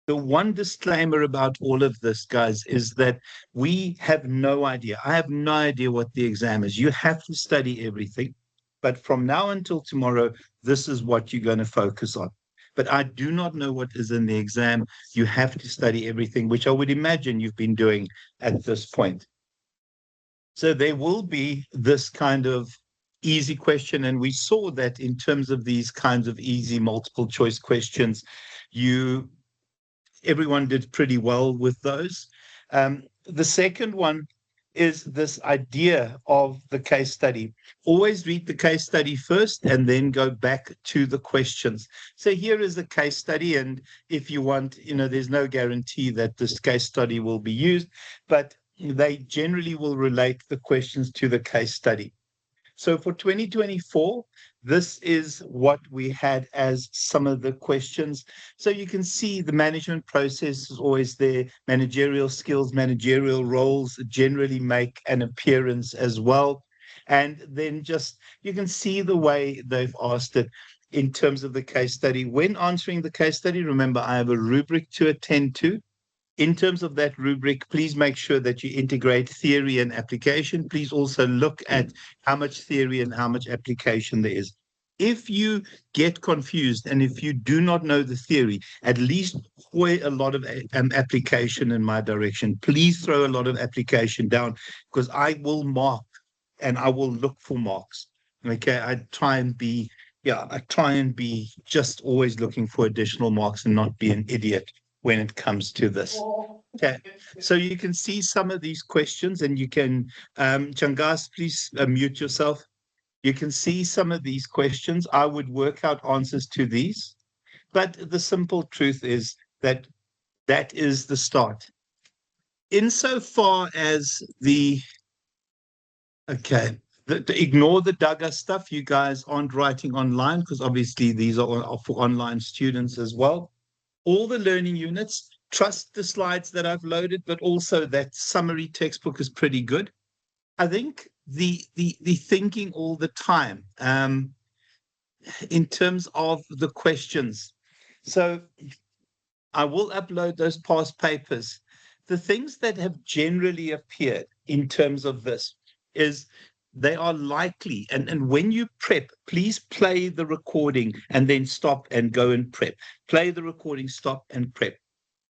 The one disclaimer about all of this, guys, is that we have no idea. I have no idea what the exam is. You have to study everything. But from now until tomorrow, this is what you're going to focus on. But I do not know what is in the exam. You have to study everything, which I would imagine you've been doing at this point. So there will be this kind of easy question. And we saw that in terms of these kinds of easy multiple choice questions, you everyone did pretty well with those. The second one is this idea of the case study. Always read the case study first and then go back to the questions. So here is the case study. And if you want, there's no guarantee that this case study will be used, but they generally will relate the questions to the case study. So for 2024, this is what we had as some of the questions. So you can see the management process is always there. Managerial skills, managerial roles generally make an appearance as well. And then just you can see the way they've asked it in terms of the case study. When answering the case study, remember, I have a rubric to attend to. In terms of that rubric, please make sure that you integrate theory and application. Please also look at how much theory and how much application there is. If you get confused and if you do not know the theory, at least throw a lot of application in my direction. Please throw a lot of application down because I will mark and I will look for marks. Okay, I try and be just always looking for additional marks and not be an idiot when it comes to this. Okay, so you can see some of these questions and you can, Changas, please mute yourself. You can see some of these questions. I would work out answers to these, but the simple truth is that that is the start. Insofar as ignore the Duggar stuff. You guys aren't writing online because obviously these are for online students as well. All the learning units, trust the slides that I've loaded, but also that summary textbook is pretty good. I think the thinking all the time in terms of the questions. So I will upload those past papers. The things that have generally appeared in terms of this is they are likely, and when you prep, please play the recording and then stop and go and prep. Play the recording, stop and prep.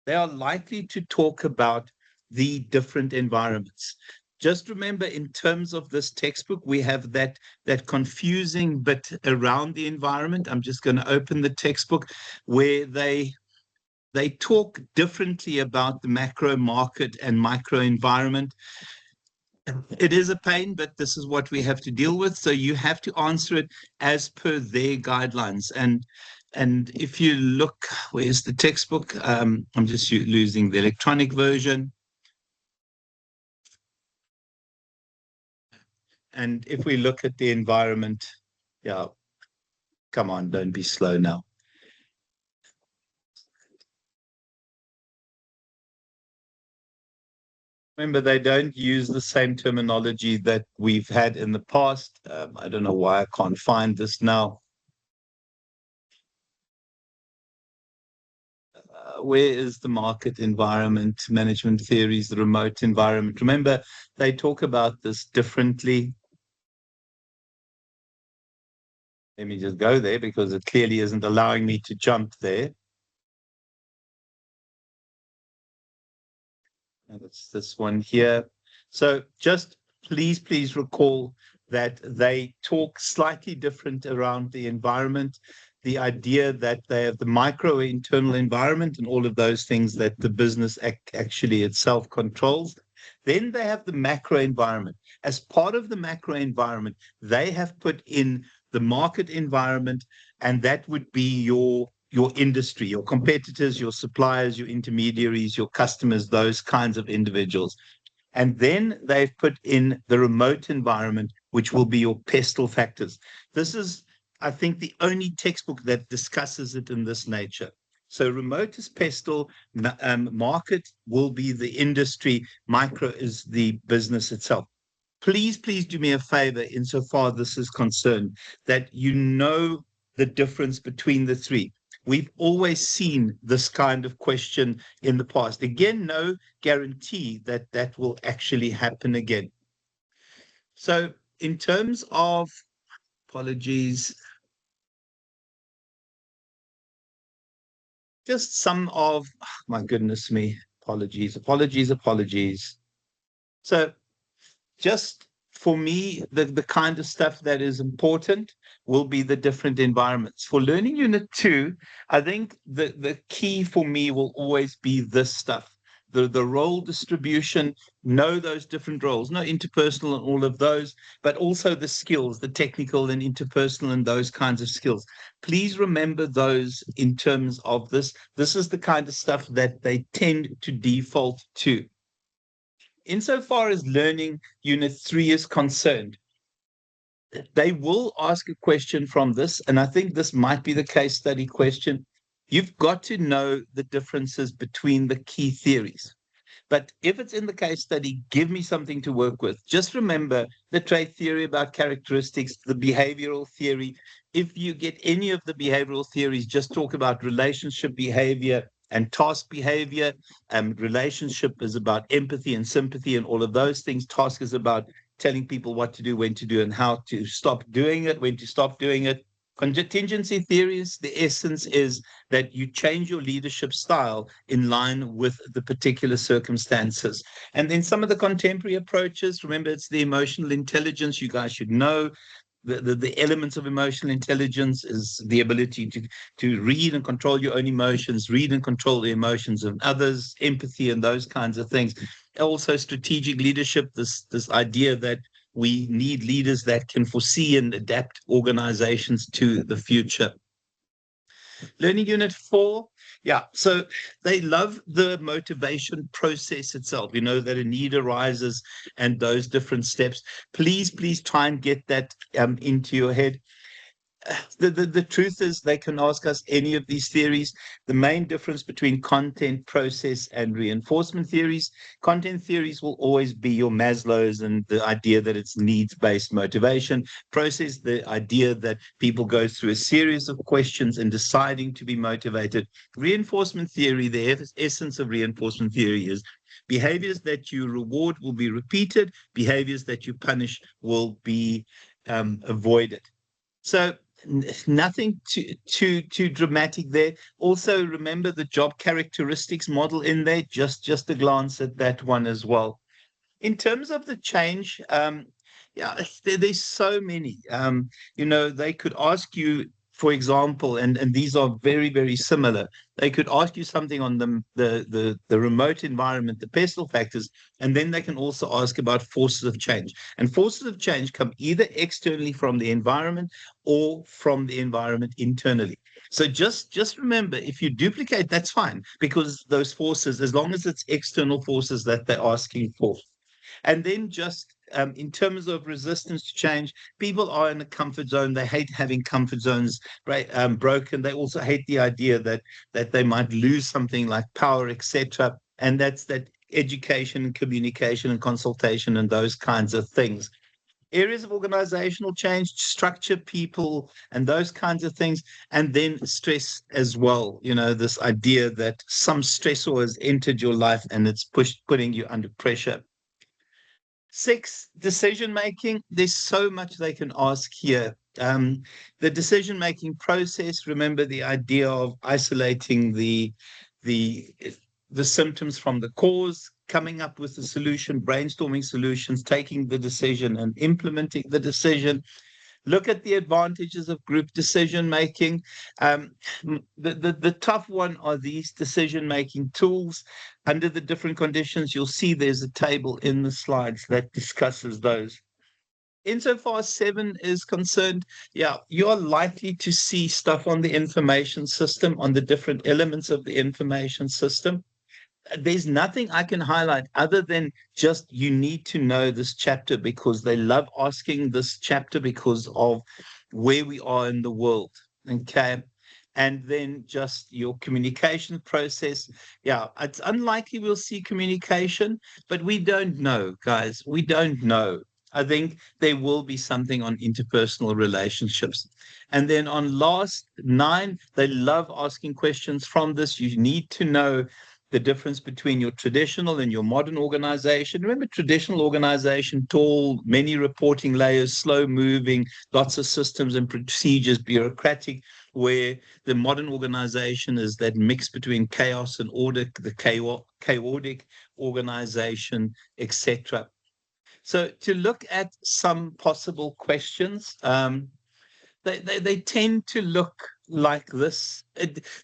They are likely to talk about the different environments. Just remember, in terms of this textbook, we have that confusing bit around the environment. I'm just going to open the textbook where they talk differently about the macro market and micro environment. It is a pain, but this is what we have to deal with. So you have to answer it as per their guidelines. And if you look, where's the textbook? I'm just losing the electronic version. And if we look at the environment, yeah, come on, don't be slow now. Remember, they don't use the same terminology that we've had in the past. I don't know why I can't find this now. Where is the market environment, management theories, the remote environment? Remember, they talk about this differently. Let me just go there because it clearly isn't allowing me to jump there. And it's this one here. So just please recall that they talk slightly different around the environment, the idea that they have the micro internal environment and all of those things that the business actually itself controls. Then they have the macro environment. As part of the macro environment, they have put in the market environment, and that would be your industry, your competitors, your suppliers, your intermediaries, your customers, those kinds of individuals. And then they've put in the remote environment, which will be your pestle factors. This is, I think, the only textbook that discusses it in this nature. So remote is pestle, market will be the industry, micro is the business itself. Please do me a favor insofar this is concerned, that you know the difference between the three. We've always seen this kind of question in the past. Again, no guarantee that that will actually happen again. So in terms of, apologies, just some of, my goodness me, apologies. So just for me, the kind of stuff that is important will be the different environments. For Learning Unit 2, I think the key for me will always be this stuff. The role distribution, know those different roles, no interpersonal and all of those, but also the skills, the technical and interpersonal and those kinds of skills. Please remember those in terms of this. This is the kind of stuff that they tend to default to. Insofar as Learning Unit 3 is concerned, they will ask a question from this, and I think this might be the case study question. You've got to know the differences between the key theories. But if it's in the case study, give me something to work with. Just remember the trait theory about characteristics, the behavioral theory. If you get any of the behavioral theories, just talk about relationship behavior and task behavior. Relationship is about empathy and sympathy and all of those things. Task is about telling people what to do, when to do, and how to stop doing it, when to stop doing it. Contingency theories, the essence is that you change your leadership style in line with the particular circumstances. And then some of the contemporary approaches, remember, it's the emotional intelligence. You guys should know the elements of emotional intelligence is the ability to read and control your own emotions, read and control the emotions of others, empathy and those kinds of things. Also strategic leadership, this idea that we need leaders that can foresee and adapt organizations to the future. Learning Unit 4, yeah, so they love the motivation process itself, you know, that a need arises and those different steps. Please try and get that into your head. The truth is they can ask us any of these theories. The main difference between content, process, and reinforcement theories, content theories will always be your Maslow's and the idea that it's needs-based motivation. Process, the idea that people go through a series of questions and deciding to be motivated. Reinforcement theory, the essence of reinforcement theory is behaviors that you reward will be repeated, behaviors that you punish will be avoided. So nothing too dramatic there. Also, remember the job characteristics model in there. Just a glance at that one as well. In terms of the change, yeah, there's so many. They could ask you, for example, and these are very similar. They could ask you something on the remote environment, the personal factors, and then they can also ask about forces of change. And forces of change come either externally from the environment or from the environment internally. So just remember, if you duplicate, that's fine, because those forces, as long as it's external forces that they're asking for. And then just in terms of resistance to change, people are in a comfort zone. They hate having comfort zones broken. They also hate the idea that they might lose something like power, etc. And that's that education, communication, and consultation and those kinds of things. Areas of organizational change, structure, people, and those kinds of things. And then stress as well. You know, this idea that some stressor has entered your life and it's putting you under pressure. 6, decision-making. There's so much they can ask here. The decision-making process, remember the idea of isolating the symptoms from the cause, coming up with a solution, brainstorming solutions, taking the decision and implementing the decision. Look at the advantages of group decision-making. The tough one are these decision-making tools. Under the different conditions, you'll see there's a table in the slides that discusses those. Insofar as 7 is concerned, yeah, you are likely to see stuff on the information system, on the different elements of the information system. There's nothing I can highlight other than just you need to know this chapter, because they love asking this chapter because of where we are in the world. Okay. And then just your communication process. Yeah, it's unlikely we'll see communication, but we don't know, guys. We don't know. I think there will be something on interpersonal relationships. And then on last 9, they love asking questions from this. You need to know the difference between your traditional and your modern organization. Remember, traditional organization, tall, many reporting layers, slow moving, lots of systems and procedures, bureaucratic, where the modern organization is that mix between chaos and order, the chaotic organization, etc. So to look at some possible questions, they tend to look like this.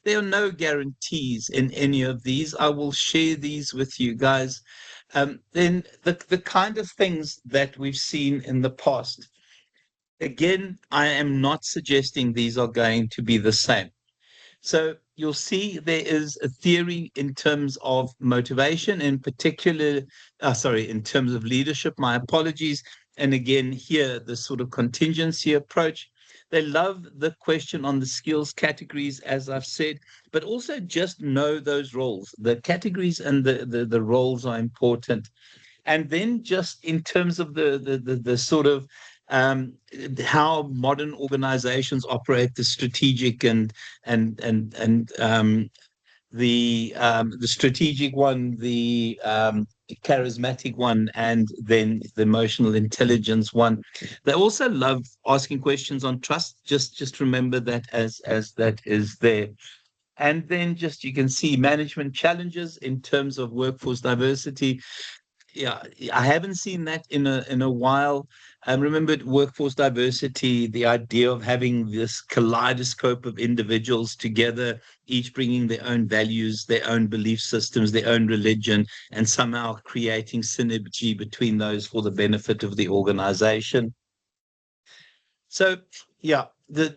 There are no guarantees in any of these. I will share these with you guys. Then the kind of things that we've seen in the past. Again, I am not suggesting these are going to be the same. So you'll see there is a theory in terms of motivation, in particular, in terms of leadership. My apologies. And again, here, the sort of contingency approach. They love the question on the skills categories, as I've said, but also just know those roles. The categories and the roles are important. And then just in terms of the sort of um, how modern organizations operate, the strategic and the strategic one, the charismatic one, and then the emotional intelligence one. They also love asking questions on trust. Just remember that as that is there. And then just you can see management challenges in terms of workforce diversity. Yeah, I haven't seen that in a while. Remember workforce diversity, the idea of having this kaleidoscope of individuals together, each bringing their own values, their own belief systems, their own religion, and somehow creating synergy between those for the benefit of the organization. So, yeah, the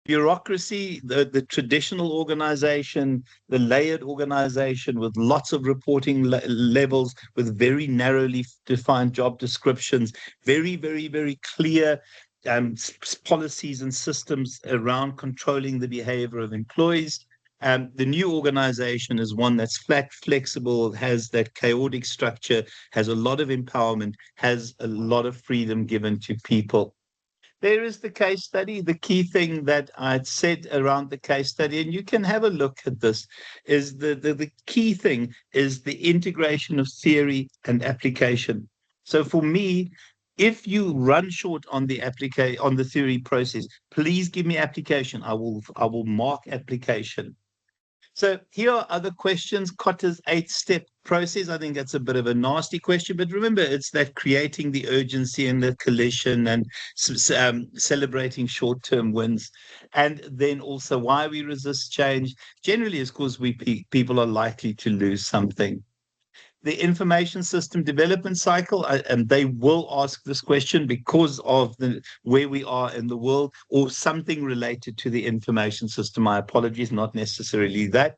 bureaucracy, the traditional organization, the layered organization with lots of reporting levels, with very narrowly defined job descriptions, very, very, very clear policies and systems around controlling the behavior of employees. The new organization is one that's flat, flexible, has that chaotic structure, has a lot of empowerment, has a lot of freedom given to people. There is the case study. The key thing that I'd said around the case study, and you can have a look at this, is the key thing is the integration of theory and application. So for me, if you run short on the on the theory process, please give me application. I will mark application. So here are other questions. Kotter's 8-step process. I think that's a bit of a nasty question, but remember, it's that creating the urgency and the collision and celebrating short-term wins. And then also why we resist change. Generally, is because people are likely to lose something. The information system development cycle, and they will ask this question because of where we are in the world, or something related to the information system. My apologies, not necessarily that.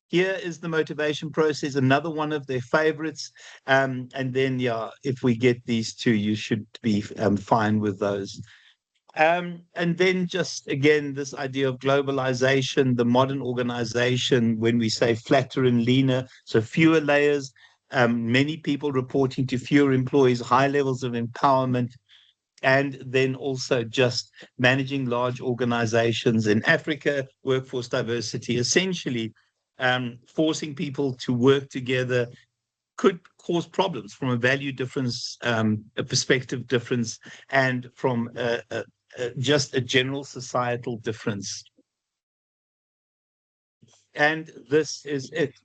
Here is the motivation process, another one of their favorites. And then, yeah, if we get these two, you should be fine with those. And then just again, this idea of globalization, the modern organization, when we say flatter and leaner, so fewer layers, many people reporting to fewer employees, high levels of empowerment, and then also just managing large organizations in Africa, workforce diversity, essentially forcing people to work together could cause problems from a value difference, a perspective difference, and from just a general societal difference. And this is it.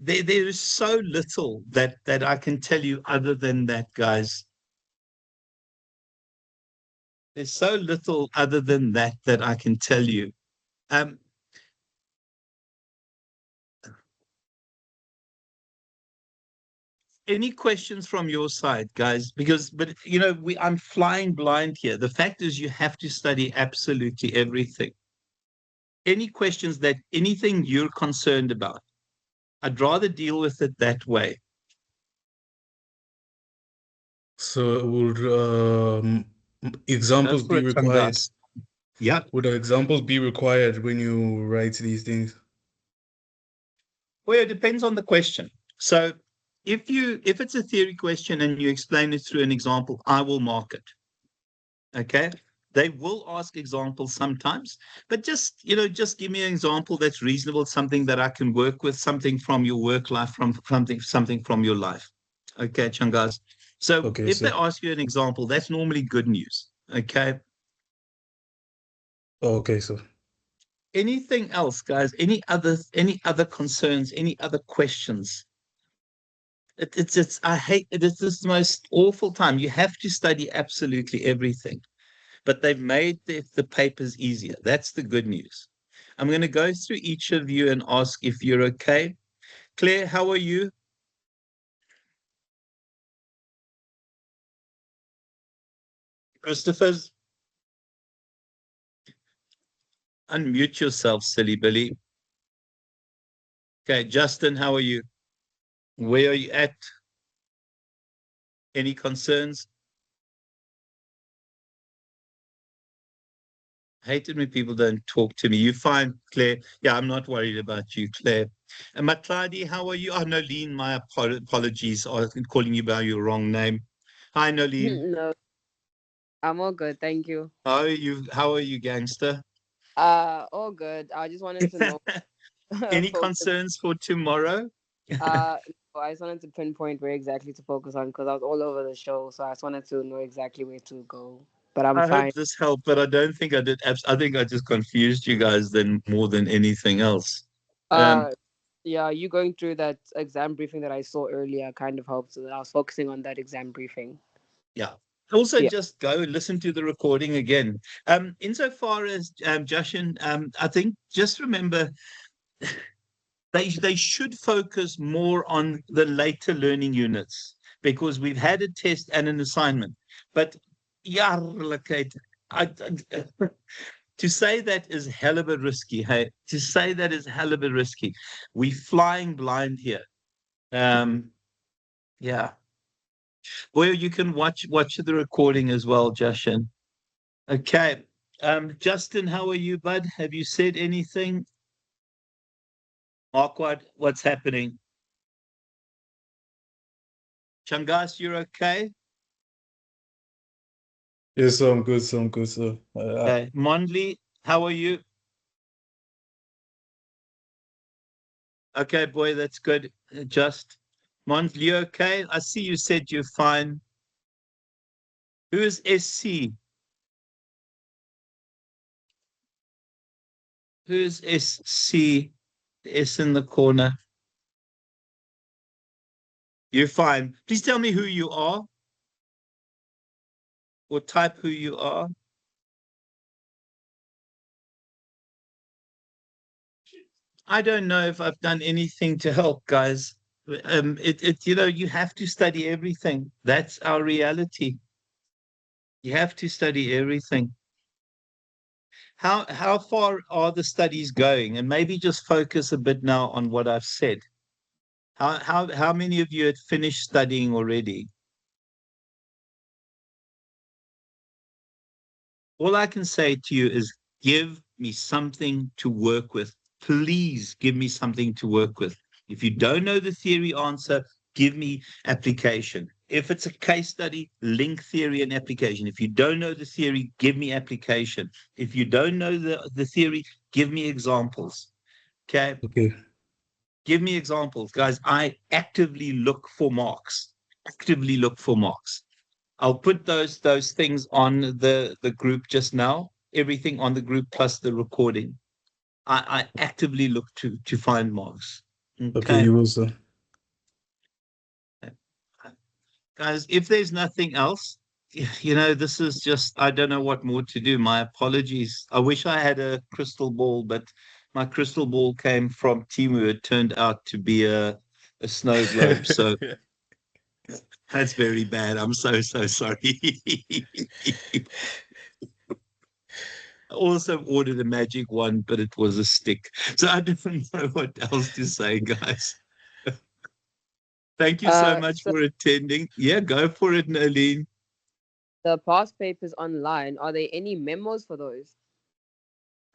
There is so little that I can tell you other than that, guys. There's so little other than that I can tell you. Um, any questions from your side, guys? But I'm flying blind here. The fact is, you have to study absolutely everything. Any questions that anything you're concerned about? I'd rather deal with it that way. So would Go examples for be it, required? Chandas. Yeah. Would examples be required when you write these things? Well, it depends on the question. So if it's a theory question and you explain it through an example, I will mark it. Okay. They will ask examples sometimes, but just give me an example that's reasonable, something that I can work with, something from your work life, from something from your life. Okay, Changas. So Okay, if they sir. ask you an example, that's normally good news. Okay. Okay, sir. Anything else, guys? Any other concerns? Any other questions? It's I hate it. It's the most awful time. You have to study absolutely everything, but they've made the papers easier. That's the good news. I'm going to go through each of you and ask if you're okay. Claire, how are you? Christopher's, unmute yourself, silly Billy. Okay, Justin, how are you? Where are you at? Any concerns? Hate it when people don't talk to me. You fine, Claire? Yeah, I'm not worried about you, Claire. And Matladi, how are you? Oh, Nolene, my apologies. I'm calling you by your wrong name. Hi, Nolene. No, I'm all good, thank you. How are you? How are you, gangster? All good. I just wanted to know Any focus. concerns for tomorrow? No, I just wanted to pinpoint where exactly to focus on because I was all over the show, so I just wanted to know exactly where to go. But I'm I hope fine. this helped, but I don't think I did. I think I just confused you guys then more than anything else. Um, Uh, yeah, you going through that exam briefing that I saw earlier kind of helped. So that I was focusing on that exam briefing. yeah. Also, Yeah. just go listen to the recording again. Insofar as Justin, I think just remember they should focus more on the later learning units because we've had a test and an assignment. But yeah, locate. I to say that is hell of a risky. Hey, to say that is hell of a risky. We flying blind here. Um, yeah. Well, you can watch the recording as well, Justin. Okay. Justin, how are you, bud? Have you said anything? Marquardt, what's happening? Changas, you're okay? Yes, sir, I'm good, sir. I'm good, sir. Okay. Mondley, how are you? Okay, boy, that's good. Just Mondley, you okay? I see you said you're fine. Who is SC? Who is SC? S in the corner. You're fine. Please tell me who you are or type who you are. I don't know if I've done anything to help, guys. You have to study everything. That's our reality. You have to study everything. How far are the studies going? And maybe just focus a bit now on what I've said. How many of you had finished studying already? All I can say to you is give me something to work with. Please give me something to work with. If you don't know the theory answer, give me application. If it's a case study, link theory and application. If you don't know the theory, give me application. If you don't know the theory, give me examples. Okay. Okay. Give me examples. Guys, I actively look for marks. Actively look for marks. I'll put those things on the group just now. Everything on the group plus the recording. I actively look to find marks. Okay, Okay, you will, sir. guys. If there's nothing else, this is just I don't know what more to do. My apologies. I wish I had a crystal ball, but my crystal ball came from Timu. It turned out to be a snow globe. So that's very bad. I'm so sorry. Also ordered a magic one, but it was a stick. So I don't know what else to say, guys. Thank you so much So for attending. Yeah, go for it, Nalene. the past papers online, are there any memos for those?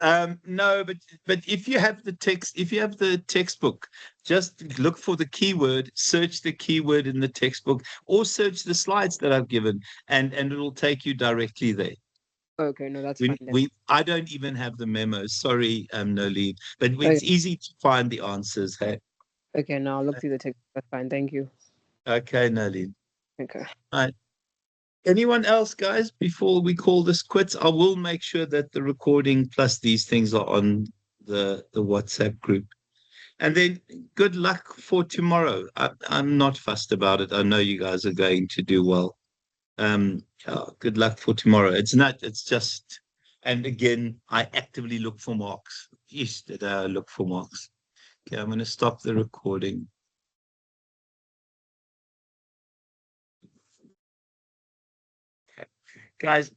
No, but if you have the text, if you have the textbook, just look for the keyword, search the keyword in the textbook, or search the slides that I've given, and it'll take you directly there. Okay, no, that's fine then. I don't even have the memos. Sorry, Nolene, but Okay, it's easy to find the answers. Hey, okay, now I'll look through the text. That's fine. Thank you. okay, Nolene. Okay. All right. Anyone else, guys? Before we call this quits, I will make sure that the recording plus these things are on the WhatsApp group. And then good luck for tomorrow. I'm not fussed about it. I know you guys are going to do well. Good luck for tomorrow. It's just, and again, I actively look for marks. Yesterday, I look for marks. Okay, I'm going to stop the recording. Okay. Guys,